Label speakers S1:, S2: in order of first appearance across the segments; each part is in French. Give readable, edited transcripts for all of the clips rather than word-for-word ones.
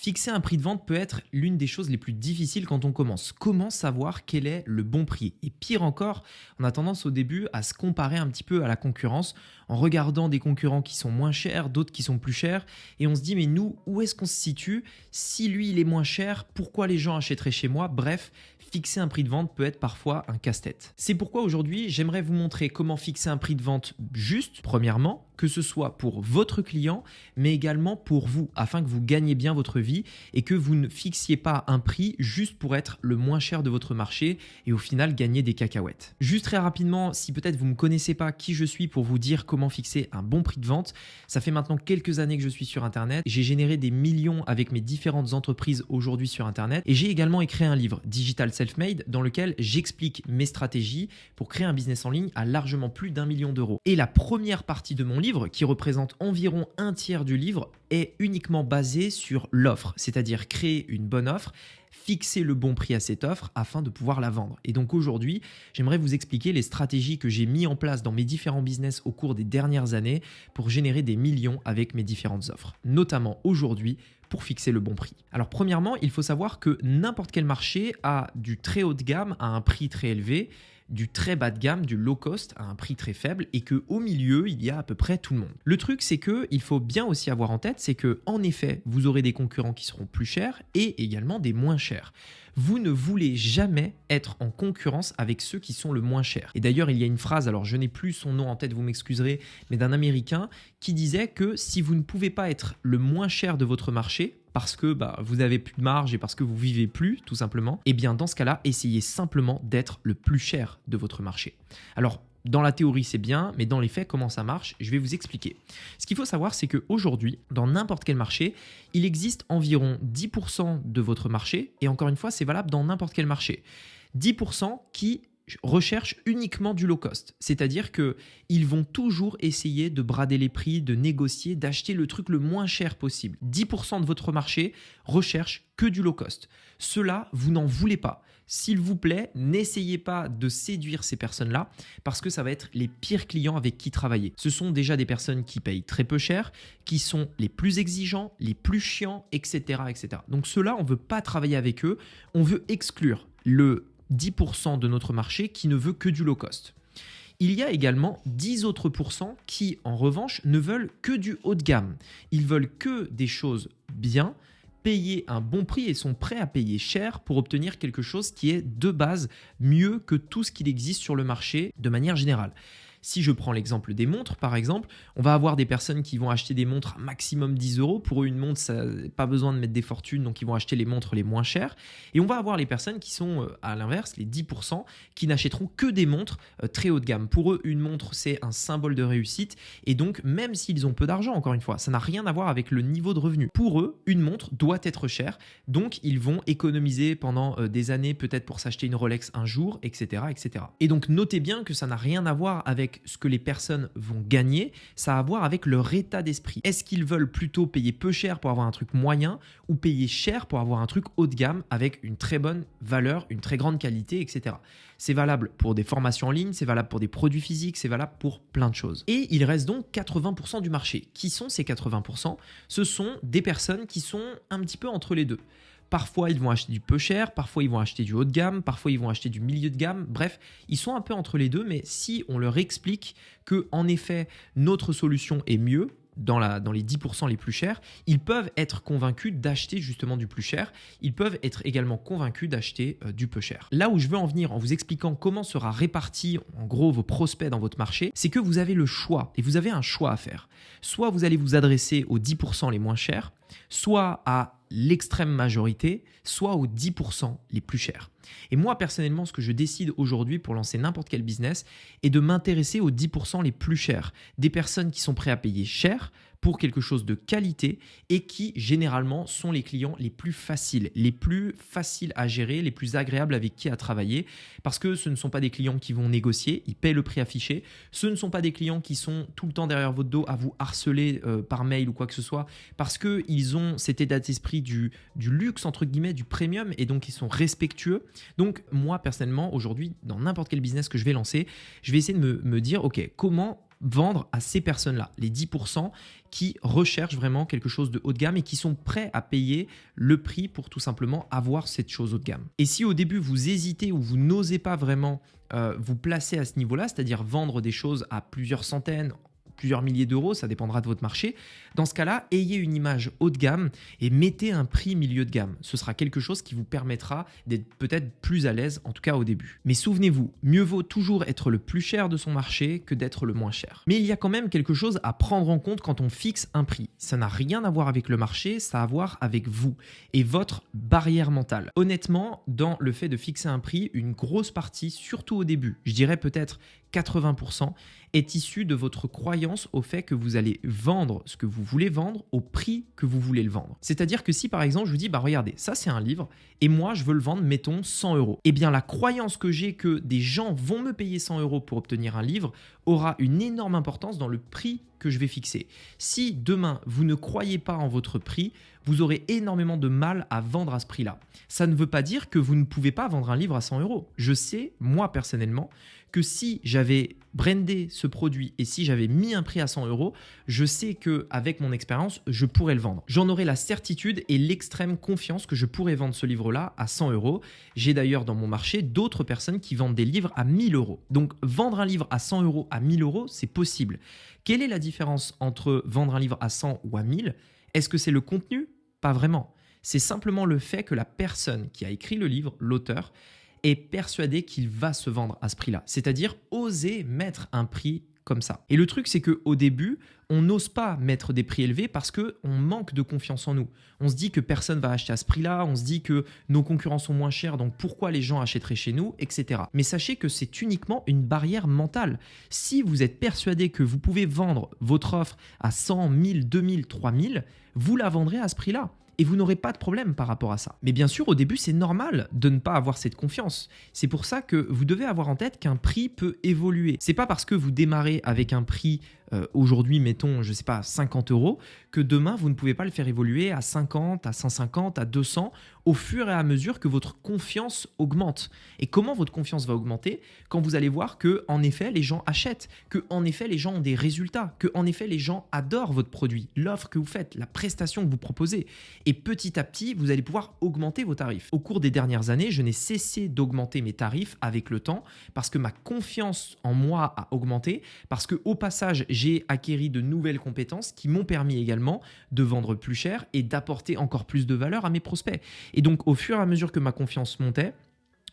S1: Fixer un prix de vente peut être l'une des choses les plus difficiles quand on commence. Comment savoir quel est le bon prix? Et pire encore, on a tendance au début à se comparer un petit peu à la concurrence en regardant des concurrents qui sont moins chers, d'autres qui sont plus chers. Et on se dit, mais nous, où est-ce qu'on se situe? Si lui, il est moins cher, pourquoi les gens achèteraient chez moi? Bref, fixer un prix de vente peut être parfois un casse-tête. C'est pourquoi aujourd'hui, j'aimerais vous montrer comment fixer un prix de vente juste, premièrement, que ce soit pour votre client, mais également pour vous, afin que vous gagnez bien votre vie et que vous ne fixiez pas un prix juste pour être le moins cher de votre marché et au final gagner des cacahuètes. Juste très rapidement, si peut-être vous ne me connaissez pas qui je suis pour vous dire comment fixer un bon prix de vente, ça fait maintenant quelques années que je suis sur Internet. J'ai généré des millions avec mes différentes entreprises aujourd'hui sur Internet et j'ai également écrit un livre, Digital Self-Made, dans lequel j'explique mes stratégies pour créer un business en ligne à largement plus d'1 million d'euros. Et la première partie de mon livre, qui représente environ un tiers du livre, est uniquement basée sur l'offre, c'est-à-dire créer une bonne offre, fixer le bon prix à cette offre afin de pouvoir la vendre. Et donc aujourd'hui, j'aimerais vous expliquer les stratégies que j'ai mis en place dans mes différents business au cours des dernières années pour générer des millions avec mes différentes offres, notamment aujourd'hui pour fixer le bon prix. Alors premièrement, il faut savoir que n'importe quel marché a du très haut de gamme à un prix très élevé, du très bas de gamme, du low cost à un prix très faible et qu'au milieu, il y a à peu près tout le monde. Le truc, c'est qu'il faut bien aussi avoir en tête, c'est qu'en effet, vous aurez des concurrents qui seront plus chers et également des moins chers. Vous ne voulez jamais être en concurrence avec ceux qui sont le moins chers. Et d'ailleurs, il y a une phrase, alors je n'ai plus son nom en tête, vous m'excuserez, mais d'un Américain qui disait que si vous ne pouvez pas être le moins cher de votre marché, parce que vous n'avez plus de marge et parce que vous vivez plus, tout simplement, et bien dans ce cas-là, essayez simplement d'être le plus cher de votre marché. Alors, dans la théorie, c'est bien, mais dans les faits, comment ça marche? Je vais vous expliquer. Ce qu'il faut savoir, c'est qu'aujourd'hui, dans n'importe quel marché, il existe environ 10% de votre marché, et encore une fois, c'est valable dans n'importe quel marché. 10% qui recherchent uniquement du low cost, c'est-à-dire qu'ils vont toujours essayer de brader les prix, de négocier, d'acheter le truc le moins cher possible. 10% de votre marché recherche que du low cost. Cela, vous n'en voulez pas. S'il vous plaît, n'essayez pas de séduire ces personnes-là parce que ça va être les pires clients avec qui travailler. Ce sont déjà des personnes qui payent très peu cher, qui sont les plus exigeants, les plus chiants, etc. etc. Donc ceux-là, on ne veut pas travailler avec eux. On veut exclure le 10% de notre marché qui ne veut que du low cost. Il y a également 10 autres pourcents qui, en revanche, ne veulent que du haut de gamme. Ils veulent que des choses bien, payer un bon prix et sont prêts à payer cher pour obtenir quelque chose qui est de base mieux que tout ce qu'il existe sur le marché de manière générale. Si je prends l'exemple des montres, par exemple, on va avoir des personnes qui vont acheter des montres à maximum 10 euros. Pour eux, une montre, ça n'a pas besoin de mettre des fortunes, donc ils vont acheter les montres les moins chères. Et on va avoir les personnes qui sont, à l'inverse, les 10%, qui n'achèteront que des montres très haut de gamme. Pour eux, une montre, c'est un symbole de réussite. Et donc, même s'ils ont peu d'argent, encore une fois, ça n'a rien à voir avec le niveau de revenu. Pour eux, une montre doit être chère. Donc, ils vont économiser pendant des années, peut-être pour s'acheter une Rolex un jour, etc., etc. Et donc, notez bien que ça n'a rien à voir avec ce que les personnes vont gagner, ça a à voir avec leur état d'esprit. Est-ce qu'ils veulent plutôt payer peu cher pour avoir un truc moyen ou payer cher pour avoir un truc haut de gamme avec une très bonne valeur, une très grande qualité, etc. C'est valable pour des formations en ligne, c'est valable pour des produits physiques, c'est valable pour plein de choses. Et il reste donc 80% du marché. Qui sont ces 80%? Ce sont des personnes qui sont un petit peu entre les deux. Parfois, ils vont acheter du peu cher, parfois, ils vont acheter du haut de gamme, parfois, ils vont acheter du milieu de gamme. Bref, ils sont un peu entre les deux, mais si on leur explique que, en effet, notre solution est mieux, dans les 10% les plus chers, ils peuvent être convaincus d'acheter justement du plus cher. Ils peuvent être également convaincus d'acheter du peu cher. Là où je veux en venir en vous expliquant comment sera réparti en gros vos prospects dans votre marché, c'est que vous avez le choix et vous avez un choix à faire. Soit vous allez vous adresser aux 10% les moins chers, soit à l'extrême majorité, soit aux 10% les plus chers. Et moi, personnellement, ce que je décide aujourd'hui pour lancer n'importe quel business est de m'intéresser aux 10% les plus chers. Des personnes qui sont prêtes à payer cher pour quelque chose de qualité et qui, généralement, sont les clients les plus faciles à gérer, les plus agréables avec qui à travailler parce que ce ne sont pas des clients qui vont négocier, ils paient le prix affiché. Ce ne sont pas des clients qui sont tout le temps derrière votre dos à vous harceler par mail ou quoi que ce soit parce qu'ils ont cet état d'esprit du luxe, entre guillemets, du premium et donc ils sont respectueux. Donc moi, personnellement, aujourd'hui, dans n'importe quel business que je vais lancer, je vais essayer de me dire, ok, comment vendre à ces personnes-là, les 10% qui recherchent vraiment quelque chose de haut de gamme et qui sont prêts à payer le prix pour tout simplement avoir cette chose haut de gamme. Et si au début vous hésitez ou vous n'osez pas vraiment vous placer à ce niveau-là, c'est-à-dire vendre des choses à plusieurs centaines, plusieurs milliers d'euros, ça dépendra de votre marché. Dans ce cas-là, ayez une image haut de gamme et mettez un prix milieu de gamme. Ce sera quelque chose qui vous permettra d'être peut-être plus à l'aise, en tout cas au début. Mais souvenez-vous, mieux vaut toujours être le plus cher de son marché que d'être le moins cher. Mais il y a quand même quelque chose à prendre en compte quand on fixe un prix. Ça n'a rien à voir avec le marché, ça a à voir avec vous et votre barrière mentale. Honnêtement, dans le fait de fixer un prix, une grosse partie, surtout au début, je dirais peut-être 80%, est issue de votre croyance au fait que vous allez vendre ce que vous voulez vendre au prix que vous voulez le vendre. C'est-à-dire que si par exemple je vous dis, regardez, ça c'est un livre et moi je veux le vendre, mettons 100 euros. Eh bien la croyance que j'ai que des gens vont me payer 100 euros pour obtenir un livre aura une énorme importance dans le prix que je vais fixer. Si demain vous ne croyez pas en votre prix, vous aurez énormément de mal à vendre à ce prix-là. Ça ne veut pas dire que vous ne pouvez pas vendre un livre à 100 euros. Je sais, moi personnellement, que si j'avais brandé ce produit et si j'avais mis un prix à 100 euros, je sais qu'avec mon expérience, je pourrais le vendre. J'en aurais la certitude et l'extrême confiance que je pourrais vendre ce livre-là à 100 euros. J'ai d'ailleurs dans mon marché d'autres personnes qui vendent des livres à 1000 euros. Donc vendre un livre à 100 euros à 1000 euros, c'est possible. Quelle est la différence entre vendre un livre à 100 ou à 1000 ? Est-ce que c'est le contenu ? Pas vraiment. C'est simplement le fait que la personne qui a écrit le livre, l'auteur, est persuadé qu'il va se vendre à ce prix-là. C'est-à-dire oser mettre un prix comme ça. Et le truc, c'est qu'au début, on n'ose pas mettre des prix élevés parce qu'on manque de confiance en nous. On se dit que personne ne va acheter à ce prix-là, on se dit que nos concurrents sont moins chers, donc pourquoi les gens achèteraient chez nous, etc. Mais sachez que c'est uniquement une barrière mentale. Si vous êtes persuadé que vous pouvez vendre votre offre à 100, 1000, 2000, 3000, vous la vendrez à ce prix-là. Et vous n'aurez pas de problème par rapport à ça. Mais bien sûr, au début, c'est normal de ne pas avoir cette confiance. C'est pour ça que vous devez avoir en tête qu'un prix peut évoluer. C'est pas parce que vous démarrez avec un prix aujourd'hui, mettons, je sais pas, 50 euros, que demain, vous ne pouvez pas le faire évoluer à 50, à 150, à 200, au fur et à mesure que votre confiance augmente. Et comment votre confiance va augmenter ? Quand vous allez voir que, en effet, les gens achètent, que, en effet, les gens ont des résultats, que, en effet, les gens adorent votre produit, l'offre que vous faites, la prestation que vous proposez. Et petit à petit, vous allez pouvoir augmenter vos tarifs. Au cours des dernières années, je n'ai cessé d'augmenter mes tarifs avec le temps parce que ma confiance en moi a augmenté, parce qu'au passage, j'ai acquis de nouvelles compétences qui m'ont permis également de vendre plus cher et d'apporter encore plus de valeur à mes prospects. Et donc, au fur et à mesure que ma confiance montait,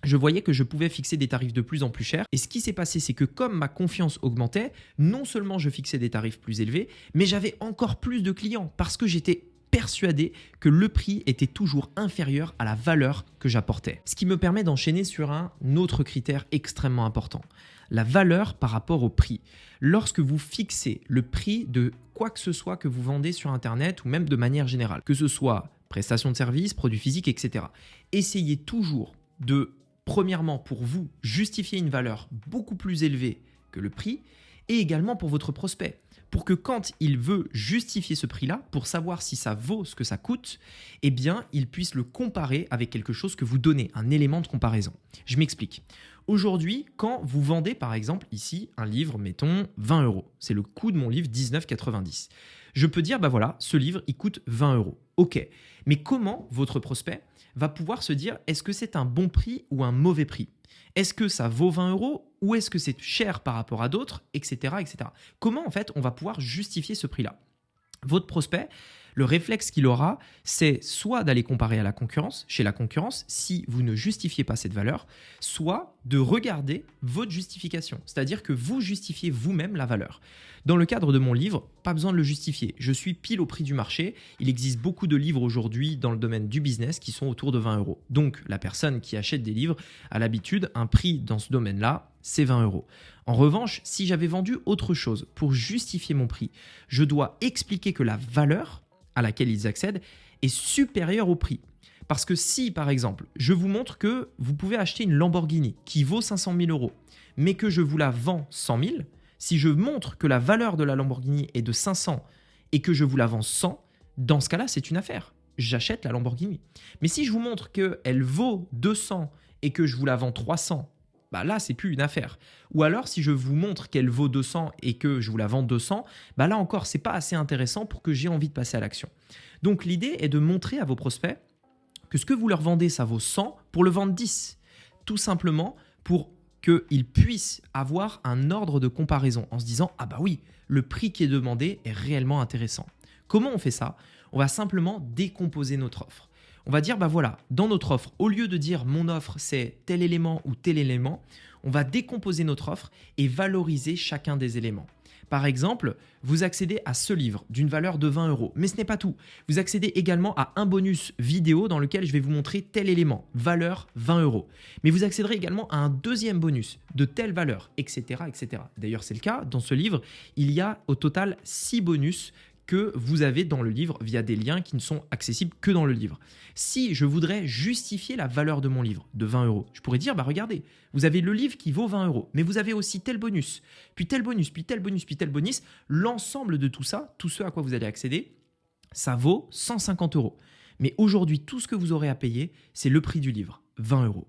S1: je voyais que je pouvais fixer des tarifs de plus en plus chers. Et ce qui s'est passé, c'est que comme ma confiance augmentait, non seulement je fixais des tarifs plus élevés, mais j'avais encore plus de clients parce que j'étais persuadé que le prix était toujours inférieur à la valeur que j'apportais. Ce qui me permet d'enchaîner sur un autre critère extrêmement important, la valeur par rapport au prix. Lorsque vous fixez le prix de quoi que ce soit que vous vendez sur Internet ou même de manière générale, que ce soit prestation de services, produits physiques, etc., essayez toujours de, premièrement, pour vous, justifier une valeur beaucoup plus élevée que le prix et également pour votre prospect. Pour que quand il veut justifier ce prix-là, pour savoir si ça vaut ce que ça coûte, eh bien, il puisse le comparer avec quelque chose que vous donnez, un élément de comparaison. Je m'explique. Aujourd'hui, quand vous vendez par exemple ici un livre, mettons 20 euros, c'est le coût de mon livre 19,90. Je peux dire, voilà, ce livre, il coûte 20 euros. Ok, mais comment votre prospect va pouvoir se dire, est-ce que c'est un bon prix ou un mauvais prix ? Est-ce que ça vaut 20 euros ou est-ce que c'est cher par rapport à d'autres, etc., etc. Comment en fait on va pouvoir justifier ce prix-là ? Votre prospect, le réflexe qu'il aura, c'est soit d'aller comparer à la concurrence, chez la concurrence, si vous ne justifiez pas cette valeur, soit de regarder votre justification, c'est-à-dire que vous justifiez vous-même la valeur. Dans le cadre de mon livre, pas besoin de le justifier. Je suis pile au prix du marché. Il existe beaucoup de livres aujourd'hui dans le domaine du business qui sont autour de 20 euros. Donc, la personne qui achète des livres a l'habitude, un prix dans ce domaine-là, c'est 20 euros. En revanche, si j'avais vendu autre chose pour justifier mon prix, je dois expliquer que la valeur à laquelle ils accèdent est supérieure au prix. Parce que si, par exemple, je vous montre que vous pouvez acheter une Lamborghini qui vaut 500 000 euros, mais que je vous la vends 100 000, si je montre que la valeur de la Lamborghini est de 500 et que je vous la vends 100, dans ce cas-là, c'est une affaire. J'achète la Lamborghini. Mais si je vous montre qu'elle vaut 200 et que je vous la vends 300, bah là, c'est plus une affaire. Ou alors, si je vous montre qu'elle vaut 200 et que je vous la vends 200, bah là encore, c'est pas assez intéressant pour que j'ai envie de passer à l'action. Donc, l'idée est de montrer à vos prospects que ce que vous leur vendez, ça vaut 100 pour le vendre 10. Tout simplement pour qu'ils puissent avoir un ordre de comparaison en se disant « Ah bah oui, le prix qui est demandé est réellement intéressant ». Comment on fait ça? On va simplement décomposer notre offre. On va dire, bah voilà, dans notre offre, au lieu de dire mon offre c'est tel élément ou tel élément, on va décomposer notre offre et valoriser chacun des éléments. Par exemple, vous accédez à ce livre d'une valeur de 20 euros, mais ce n'est pas tout. Vous accédez également à un bonus vidéo dans lequel je vais vous montrer tel élément, valeur 20 euros. Mais vous accéderez également à un deuxième bonus de telle valeur, etc. etc. D'ailleurs, c'est le cas. Dans ce livre, il y a au total 6 bonus que vous avez dans le livre via des liens qui ne sont accessibles que dans le livre. Si je voudrais justifier la valeur de mon livre de 20 euros, je pourrais dire, bah regardez, vous avez le livre qui vaut 20 euros, mais vous avez aussi tel bonus, puis tel bonus, puis tel bonus, puis tel bonus. L'ensemble de tout ça, tout ce à quoi vous allez accéder, ça vaut 150 euros. Mais aujourd'hui, tout ce que vous aurez à payer, c'est le prix du livre, 20 euros.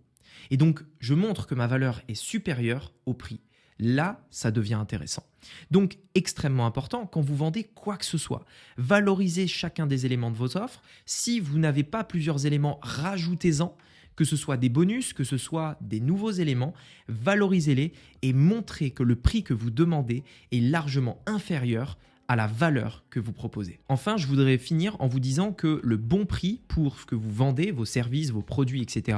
S1: Et donc, je montre que ma valeur est supérieure au prix. Là, ça devient intéressant. Donc, extrêmement important, quand vous vendez quoi que ce soit, valorisez chacun des éléments de vos offres. Si vous n'avez pas plusieurs éléments, rajoutez-en, que ce soit des bonus, que ce soit des nouveaux éléments, valorisez-les et montrez que le prix que vous demandez est largement inférieur à la valeur que vous proposez. Enfin, je voudrais finir en vous disant que le bon prix pour ce que vous vendez, vos services, vos produits, etc.,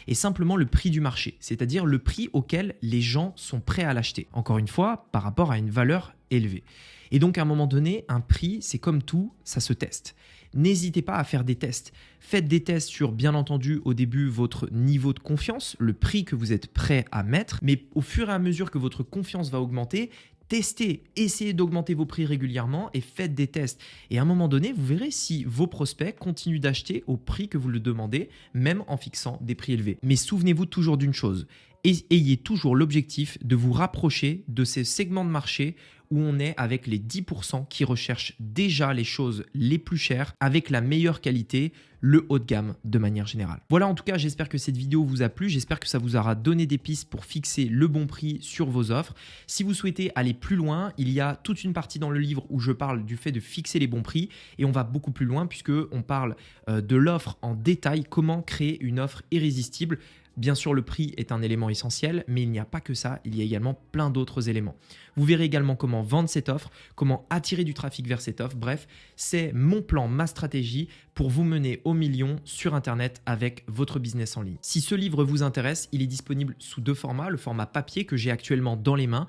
S1: est simplement le prix du marché, c'est-à-dire le prix auquel les gens sont prêts à l'acheter. Encore une fois, par rapport à une valeur élevée. Et donc, à un moment donné, un prix, c'est comme tout, ça se teste. N'hésitez pas à faire des tests. Faites des tests sur, bien entendu, au début, votre niveau de confiance, le prix que vous êtes prêt à mettre, mais au fur et à mesure que votre confiance va augmenter, testez, essayez d'augmenter vos prix régulièrement et faites des tests. Et à un moment donné, vous verrez si vos prospects continuent d'acheter au prix que vous le demandez, même en fixant des prix élevés. Mais souvenez-vous toujours d'une chose, ayez toujours l'objectif de vous rapprocher de ces segments de marché où on est avec les 10% qui recherchent déjà les choses les plus chères avec la meilleure qualité, le haut de gamme de manière générale. Voilà, en tout cas, j'espère que cette vidéo vous a plu. J'espère que ça vous aura donné des pistes pour fixer le bon prix sur vos offres. Si vous souhaitez aller plus loin, il y a toute une partie dans le livre où je parle du fait de fixer les bons prix et on va beaucoup plus loin puisque on parle de l'offre en détail, comment créer une offre irrésistible. Bien sûr, le prix est un élément essentiel, mais il n'y a pas que ça, il y a également plein d'autres éléments. Vous verrez également comment vendre cette offre, comment attirer du trafic vers cette offre. Bref, c'est mon plan, ma stratégie pour vous mener au million sur Internet avec votre business en ligne. Si ce livre vous intéresse, il est disponible sous 2 formats, le format papier que j'ai actuellement dans les mains,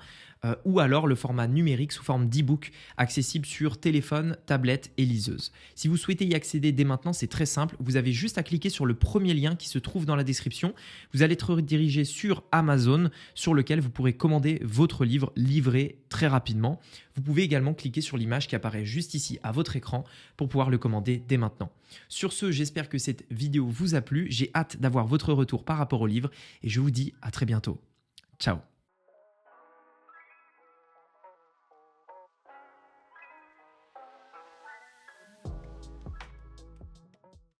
S1: ou alors le format numérique sous forme d'e-book accessible sur téléphone, tablette et liseuse. Si vous souhaitez y accéder dès maintenant, c'est très simple. Vous avez juste à cliquer sur le premier lien qui se trouve dans la description. Vous allez être redirigé sur Amazon sur lequel vous pourrez commander votre livre livré très rapidement. Vous pouvez également cliquer sur l'image qui apparaît juste ici à votre écran pour pouvoir le commander dès maintenant. Sur ce, j'espère que cette vidéo vous a plu. J'ai hâte d'avoir votre retour par rapport au livre et je vous dis à très bientôt. Ciao.